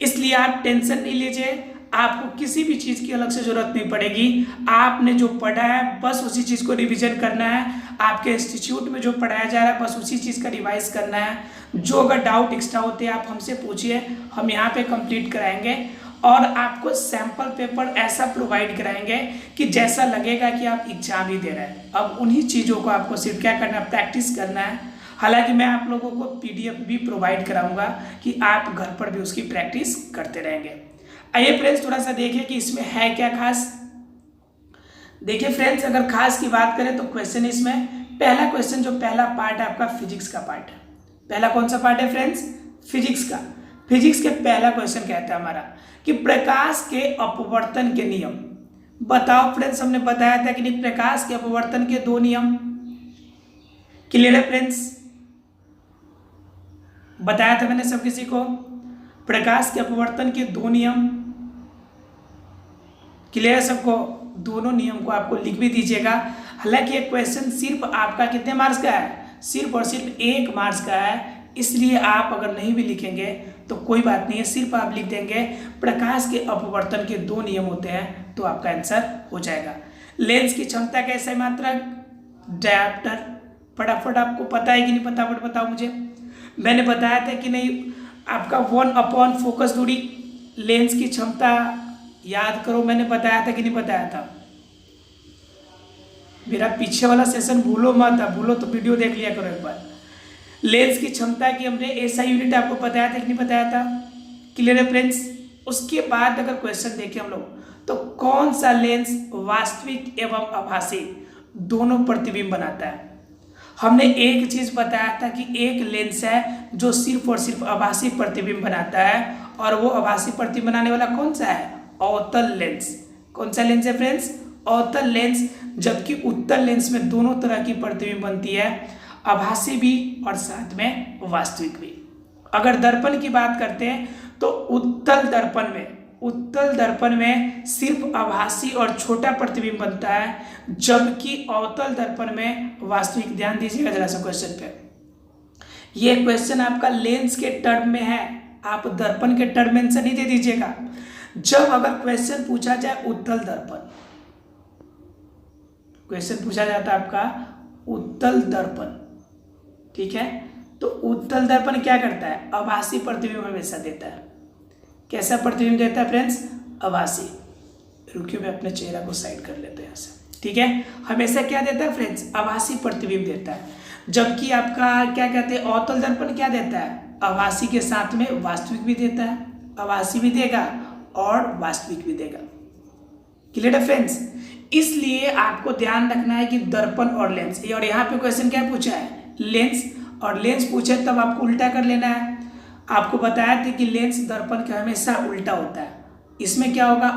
इसलिए आप टेंशन नहीं लीजिए, आपको किसी भी चीज़ की अलग से जरूरत नहीं पड़ेगी। आपने जो पढ़ा है बस उसी चीज़ को रिवीजन करना है, आपके इंस्टीट्यूट में जो पढ़ाया जा रहा है बस उसी चीज़ का रिवाइज करना है। जो अगर डाउट एक्स्ट्रा होते हैं आप हमसे पूछिए, हम यहाँ पे कंप्लीट कराएंगे, और आपको सैंपल पेपर ऐसा प्रोवाइड कराएंगे कि जैसा लगेगा कि आप एग्जाम ही दे रहे हैं। अब उन्हीं चीज़ों को आपको सिर्फ क्या करना है, प्रैक्टिस करना है, हालांकि मैं आप लोगों को पीडीएफ भी प्रोवाइड कराऊंगा कि आप घर पर भी उसकी प्रैक्टिस करते रहेंगे। आइए फ्रेंड्स थोड़ा सा देखिए कि इसमें है क्या खास। देखिए फ्रेंड्स, अगर खास की बात करें तो क्वेश्चन इसमें पहला क्वेश्चन, जो पहला पार्ट है आपका फिजिक्स का पार्ट है। पहला कौन सा पार्ट है फ्रेंड्स? फिजिक्स का। फिजिक्स के पहला क्वेश्चन कहता है हमारा कि प्रकाश के अपवर्तन के नियम बताओ। फ्रेंड्स हमने बताया था कि नहीं, प्रकाश के अपवर्तन के दो नियम। क्लियर है फ्रेंड्स? बताया था मैंने सब किसी को, प्रकाश के अपवर्तन के दो नियम। क्लियर है सबको? दोनों नियम को आपको लिख भी दीजिएगा। हालांकि ये क्वेश्चन सिर्फ आपका कितने मार्क्स का है? सिर्फ और सिर्फ 1 मार्क्स का है, इसलिए आप अगर नहीं भी लिखेंगे तो कोई बात नहीं है, सिर्फ आप लिख देंगे प्रकाश के अपवर्तन के दो नियम होते हैं तो आपका आंसर हो जाएगा। लेंस की क्षमता का SI मात्रक डायप्टर, फटाफट आपको पता है कि नहीं? फटाफट बताओ मुझे। मैंने बताया था कि नहीं, आपका 1/, फोकस दूरी। लेंस की क्षमता याद करो, मैंने बताया था कि नहीं बताया था? मेरा पीछे वाला सेशन भूलो मत, भूलो तो वीडियो देख लिया करो एक बार। लेंस की क्षमता की हमने SI यूनिट आपको बताया था कि नहीं बताया था? क्लियर है फ्रेंड्स? उसके बाद अगर क्वेश्चन देखें हम लोग तो कौन सा लेंस वास्तविक एवं आभासी दोनों प्रतिबिंब बनाता है? हमने एक चीज बताया था कि एक लेंस है जो सिर्फ और सिर्फ आभासी प्रतिबिंब बनाता है, और वो आभासी प्रतिबिंब बनाने वाला कौन सा है? अवतल लेंस। कौन सा लेंस है फ्रेंड्स? अवतल लेंस। जबकि उत्तल लेंस में दोनों तरह की प्रतिबिंब बनती है, आभासी भी और साथ में वास्तविक भी। अगर दर्पण की बात करते हैं तो उत्तल दर्पण में सिर्फ आभासी और छोटा प्रतिबिंब बनता है, जबकि अवतल दर्पण में वास्तविक। ध्यान दीजिएगा जरा सा क्वेश्चन पे। ये क्वेश्चन आपका लेंस के टर्म में है, आप दर्पण के टर्म में आंसर नहीं दे दीजिएगा। जब अगर क्वेश्चन पूछा जाए उत्तल दर्पण, क्वेश्चन पूछा जाता है आपका उत्तल दर्पण, ठीक है, तो उत्तल दर्पण क्या करता है? आभासी प्रतिबिंब हमेशा देता है। कैसा प्रतिबिंब देता है फ्रेंड्स? आभासी। रुकिए मैं अपने चेहरा को साइड कर लेते हैं यहाँ से, ठीक है। हमेशा क्या देता है फ्रेंड्स? आभासी प्रतिबिंब देता है। जबकि आपका क्या कहते हैं, अवतल दर्पण क्या देता है? आभासी के साथ में वास्तविक भी देता है, आभासी भी देगा और वास्तविक भी देगा। क्लियर है फ्रेंड्स? इसलिए आपको ध्यान रखना है कि दर्पण और लेंस, और यहाँ पे क्वेश्चन क्या पूछा है? लेंस। और लेंस पूछे तब आपको उल्टा कर लेना है। आपको बताया था कि लेंस दर्पण का हमेशा उल्टा होता है। इसमें क्या होगा?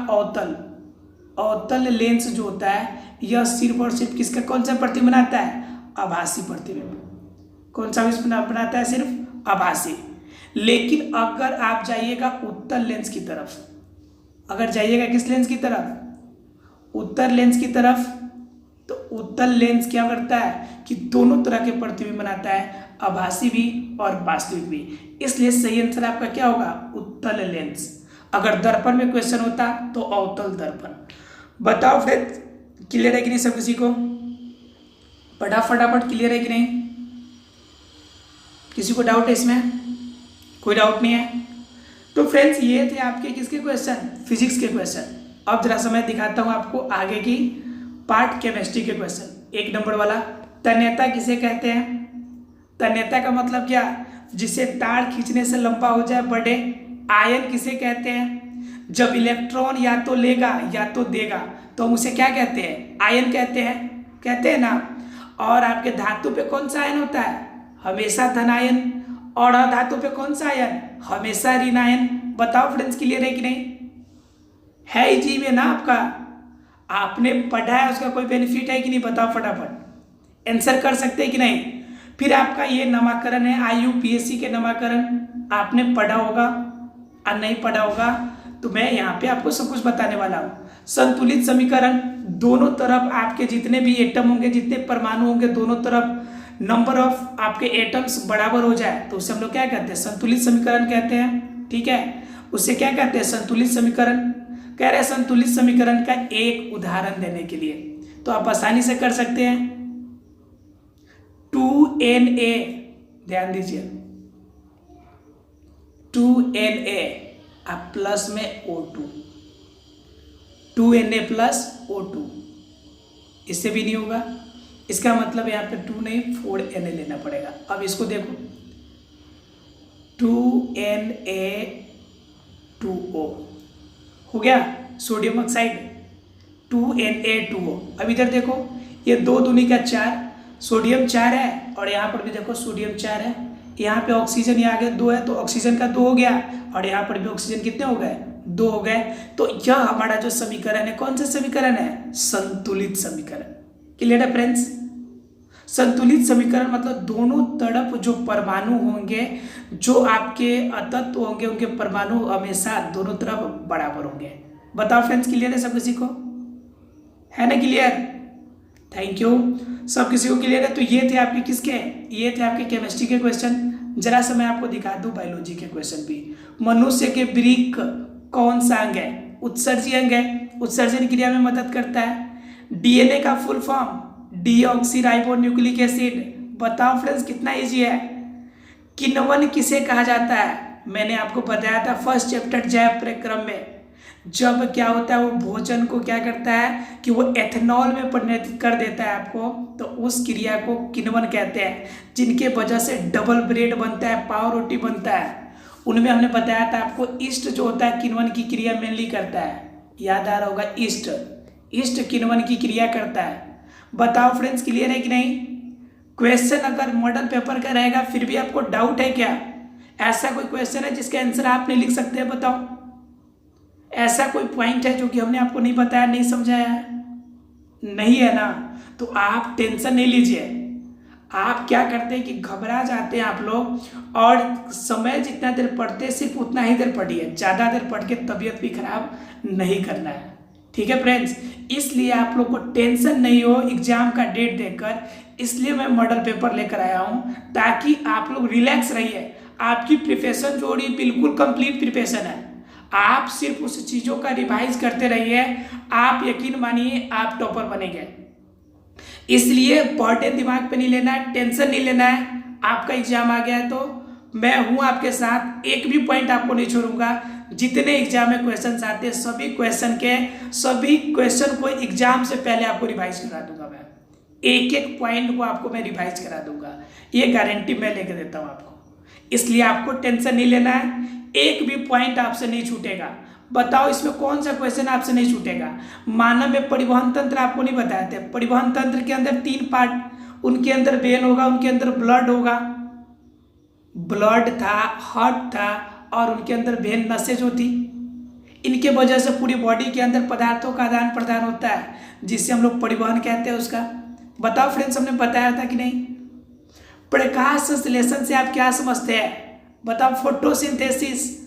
अवतल लेंस जो होता है यह सिर्फ और सिर्फ किसका, कौन सा प्रतिबिंब बनाता है? आभासी प्रतिबिंब। कौन सा बनाता है? सिर्फ आभासी। लेकिन अगर आप जाइएगा उत्तल लेंस की तरफ, अगर जाइएगा किस लेंस की तरफ? उत्तल लेंस की तरफ, तो उत्तल लेंस क्या करता है कि दोनों तरह के प्रतिबिंब बनाता है, आभासी भी और वास्तविक भी। इसलिए सही आंसर आपका क्या होगा? उत्तल लेंस। अगर दर्पण में क्वेश्चन होता तो अवतल दर्पण। बताओ फ्रेंड्स, क्लियर है कि नहीं सब किसी को? फटाफट क्लियर है कि नहीं? किसी को डाउट है इसमें? कोई डाउट नहीं है? तो फ्रेंड्स ये थे आपके किसके क्वेश्चन? फिजिक्स के क्वेश्चन। अब जरा सा मैं दिखाता हूं आपको आगे की पार्ट केमिस्ट्री के क्वेश्चन। 1 नंबर वाला, तन्यता किसे कहते हैं? तन्यता का मतलब क्या? जिसे तार खींचने से लंबा हो जाए, बढ़े। आयन किसे कहते हैं? जब इलेक्ट्रॉन या तो लेगा या तो देगा तो हम उसे क्या कहते हैं? आयन कहते हैं ना। और आपके धातु पे कौन सा आयन होता है? हमेशा धन आयन। और अधातु पे कौन सा आयन? हमेशा ऋण आयन। बताओ फ्रेंड्स क्लियर है कि नहीं? है ही जी में ना आपका, आपने पढ़ा है, उसका कोई बेनिफिट है कि नहीं? बताओ फटाफट, आंसर कर सकते हैं कि नहीं? फिर आपका ये नामकरण है, IUPAC के नामकरण आपने पढ़ा होगा और नहीं पढ़ा होगा तो मैं यहाँ पे आपको सब कुछ बताने वाला हूँ। संतुलित समीकरण, दोनों तरफ आपके जितने भी एटम होंगे, जितने परमाणु होंगे, दोनों तरफ नंबर ऑफ आपके एटम्स बराबर हो जाए तो उसे हम लोग क्या कहते हैं? संतुलित समीकरण कहते हैं, ठीक है। उसे क्या कहते हैं? संतुलित समीकरण। कह रहे हैं संतुलित समीकरण का एक उदाहरण देने के लिए तो आप आसानी से कर सकते हैं। 2Na, ध्यान दीजिए, 2Na आप प्लस में O2, 2Na प्लस O2, इससे भी नहीं होगा। इसका मतलब यहाँ पे 2 नहीं 4Na लेना पड़ेगा। अब इसको देखो 2Na2O हो गया, सोडियम ऑक्साइड 2Na2O। अब इधर देखो ये 2 दूनी का 4, सोडियम 4 है और यहाँ पर भी देखो सोडियम 4 है। यहाँ पे ऑक्सीजन ये आगे 2 है तो ऑक्सीजन का 2 हो गया और यहाँ पर भी ऑक्सीजन कितने हो गए, 2 हो गए। तो यह हमारा जो समीकरण है कौन सा समीकरण है, संतुलित समीकरण। क्लियर है फ्रेंड्स। संतुलित समीकरण मतलब दोनों तरफ जो परमाणु होंगे, जो आपके तत्व होंगे, उनके परमाणु हमेशा दोनों तरफ बराबर होंगे। बताओ फ्रेंड्स क्लियर है सब किसी को, है ना क्लियर? थैंक यू, सब किसी को क्लियर है। तो ये थे आपके किसके, ये थे आपके केमिस्ट्री के क्वेश्चन। जरा सा मैं आपको दिखा दूं बायोलॉजी के क्वेश्चन भी। मनुष्य के वृक्क कौन सा अंग है, उत्सर्जी अंग है, उत्सर्जन क्रिया में मदद करता है। डीएनए का फुल फॉर्म डीऑक्सीराइबोन्यूक्लिक एसिड। बताओ फ्रेंड्स कितना इजी है। किण्वन किसे कहा जाता है, मैंने आपको बताया था फर्स्ट चैप्टर जैव प्रक्रम में। जब क्या होता है वो भोजन को क्या करता है कि वो एथेनॉल में परिवर्तित कर देता है आपको, तो उस क्रिया को किण्वन कहते हैं, जिनके वजह से डबल ब्रेड बनता है, पाव रोटी बनता है। उनमें हमने बताया था आपको ईस्ट जो होता है किण्वन की क्रिया मेनली करता है, याद आ रहा होगा, ईस्ट किण्वन की क्रिया करता है। बताओ फ्रेंड्स क्लियर है कि नहीं? क्वेश्चन अगर मॉडल पेपर का रहेगा फिर भी आपको डाउट है क्या? ऐसा कोई क्वेश्चन है जिसका आंसर आप नहीं लिख सकते? बताओ, ऐसा कोई पॉइंट है जो कि हमने आपको नहीं बताया, नहीं समझाया है? नहीं है ना? तो आप टेंशन नहीं लीजिए। आप क्या करते हैं कि घबरा जाते हैं आप लोग, और समय जितना देर पढ़ते सिर्फ उतना ही देर पढ़िए, ज़्यादा देर पढ़ के तबीयत भी खराब नहीं करना है। ठीक है फ्रेंड्स, इसलिए आप लोग को टेंशन नहीं हो एग्जाम का डेट देखकर, इसलिए मैं मॉडल पेपर लेकर आया हूँ ताकि आप लोग रिलैक्स रहिए। आपकी प्रिपरेशन जो हो रही बिल्कुल कंप्लीट प्रिपरेशन है, आप सिर्फ उस चीज़ों का रिवाइज करते रहिए, आप यकीन मानिए आप टॉपर बनेंगे। इसलिए बर्डन दिमाग पे नहीं लेना है, टेंशन नहीं लेना है। आपका एग्जाम आ गया है तो मैं हूँ आपके साथ, एक भी पॉइंट आपको नहीं छोड़ूंगा। जितने एग्जाम में क्वेश्चन आते हैं सभी क्वेश्चन को एग्जाम से पहले आपको रिवाइज करा दूंगा। मैं एक एक पॉइंट को आपको मैं रिवाइज करा दूंगा, ये गारंटी मैं लेके देता हूँ आपको। इसलिए आपको टेंशन नहीं लेना है, एक भी पॉइंट आपसे नहीं छूटेगा। बताओ इसमें कौन सा क्वेश्चन आपसे नहीं छूटेगा? मानव में परिवहन तंत्र आपको नहीं बताए थे। परिवहन तंत्र के अंदर 3 पार्ट, उनके अंदर वेन होगा, उनके अंदर ब्लड होगा, ब्लड था, हार्ट था, और उनके अंदर वेन नसेज होती। इनके वजह से पूरी बॉडी के अंदर पदार्थों का आदान प्रदान होता है, जिससे हम लोग परिवहन कहते हैं उसका। बताओ फ्रेंड्स हमने बताया था कि नहीं? प्रकाश संश्लेषण से आप क्या समझते हैं? बताओ, फोटोसिंथेसिस।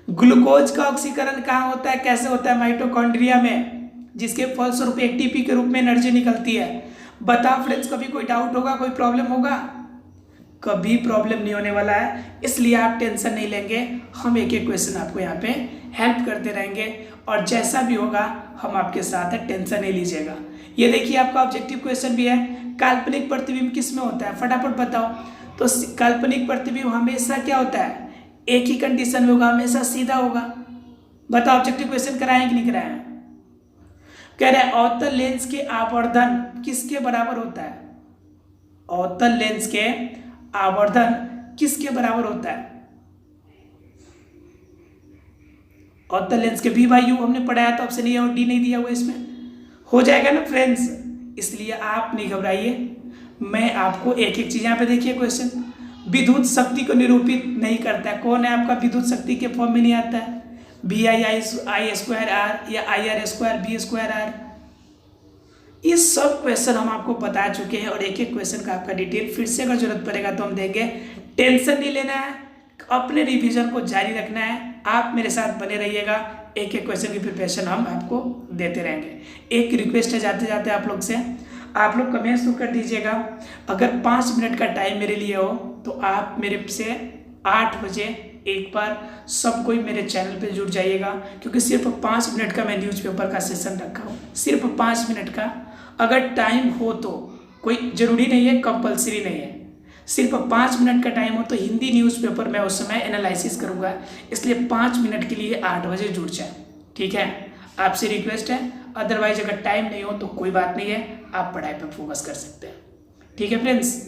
ग्लूकोज का ऑक्सीकरण कहाँ होता है, कैसे होता है? माइटोकॉन्ड्रिया में, जिसके फलस्वरूप एटीपी के रूप में एनर्जी निकलती है। बताओ फ्रेंड्स कभी कोई डाउट होगा, कोई प्रॉब्लम होगा? कभी प्रॉब्लम नहीं होने वाला है, इसलिए आप टेंशन नहीं लेंगे। हम एक एक क्वेश्चन आपको यहाँ पे हेल्प करते रहेंगे, और जैसा भी होगा हम आपके साथ है, टेंशन नहीं लीजिएगा। ये देखिए आपका ऑब्जेक्टिव क्वेश्चन भी है, काल्पनिक प्रतिबिंब किस में होता है, फटाफट बताओ। तो काल्पनिक प्रतिबिंब हमेशा क्या होता है, एक ही कंडीशन में होगा, हमेशा सीधा होगा। बताओ ऑब्जेक्टिव क्वेश्चन कराएं कि नहीं कराएं? कह रहे हैं अवतल लेंस के आवर्धन किसके बराबर होता है? अवतल लेंस के आवर्धन किसके बराबर होता है? अवतल लेंस के V/U हमने पढ़ाया था, ऑप्शन ए और डी नहीं दिया हुआ, इसमें हो जाएगा ना फ्रेंड्स। इसलिए आप नहीं घबराइए, मैं आपको एक एक चीज यहाँ पे देखिए क्वेश्चन। विद्युत शक्ति को निरूपित नहीं करता है, कौन है आपका विद्युत शक्ति के फॉर्म में नहीं आता है? VI/I² या IR²B²R। ये सब क्वेश्चन हम आपको बता चुके हैं, और एक एक क्वेश्चन का आपका डिटेल फिर से अगर जरूरत पड़ेगा तो हम देंगे। टेंशन नहीं लेना है, अपने रिवीजन को जारी रखना है, आप मेरे साथ बने रहिएगा, एक एक क्वेश्चन की प्रिपरेशन हम आपको देते रहेंगे। एक रिक्वेस्ट है जाते जाते आप लोग से, आप लोग कमेंट्स तो कर दीजिएगा। अगर 5 मिनट का टाइम मेरे लिए हो तो आप मेरे से 8 बजे एक बार सब कोई मेरे चैनल पे जुड़ जाइएगा, क्योंकि सिर्फ 5 मिनट का मैं न्यूज़पेपर का सेशन रखा हूँ, सिर्फ 5 मिनट का। अगर टाइम हो तो, कोई ज़रूरी नहीं है, कंपलसरी नहीं है, सिर्फ 5 मिनट का टाइम हो तो हिंदी न्यूज़पेपर मैं उस समय एनालिसिस करूँगा, इसलिए 5 मिनट के लिए 8 बजे जुड़ जाए, ठीक है? आपसे रिक्वेस्ट है। अदरवाइज अगर टाइम नहीं हो तो कोई बात नहीं है, आप पढ़ाई पर फोकस कर सकते हैं। ठीक है फ्रेंड्स,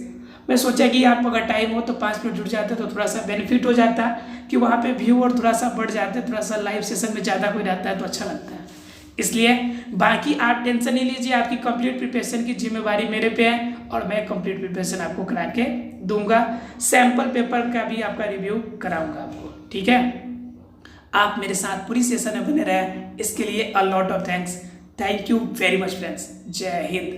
मैं सोचा कि आप अगर टाइम हो तो 5 मिनट जुड़ जाते तो थोड़ा सा बेनिफिट हो जाता कि वहाँ पे व्यू और थोड़ा सा बढ़ जाते, थोड़ा सा लाइव सेशन में ज़्यादा कोई रहता है तो अच्छा लगता है। इसलिए बाकी आप टेंशन नहीं लीजिए, आपकी कंप्लीट प्रिपरेशन की जिम्मेवारी मेरे पे है और मैं कंप्लीट प्रिपरेशन आपको करा के दूंगा। सैम्पल पेपर का भी आपका रिव्यू कराऊंगा आपको। ठीक है, आप मेरे साथ पूरी सेशन में बने रहे, इसके लिए a lot of thanks. Thank you very much friends. जय हिंद।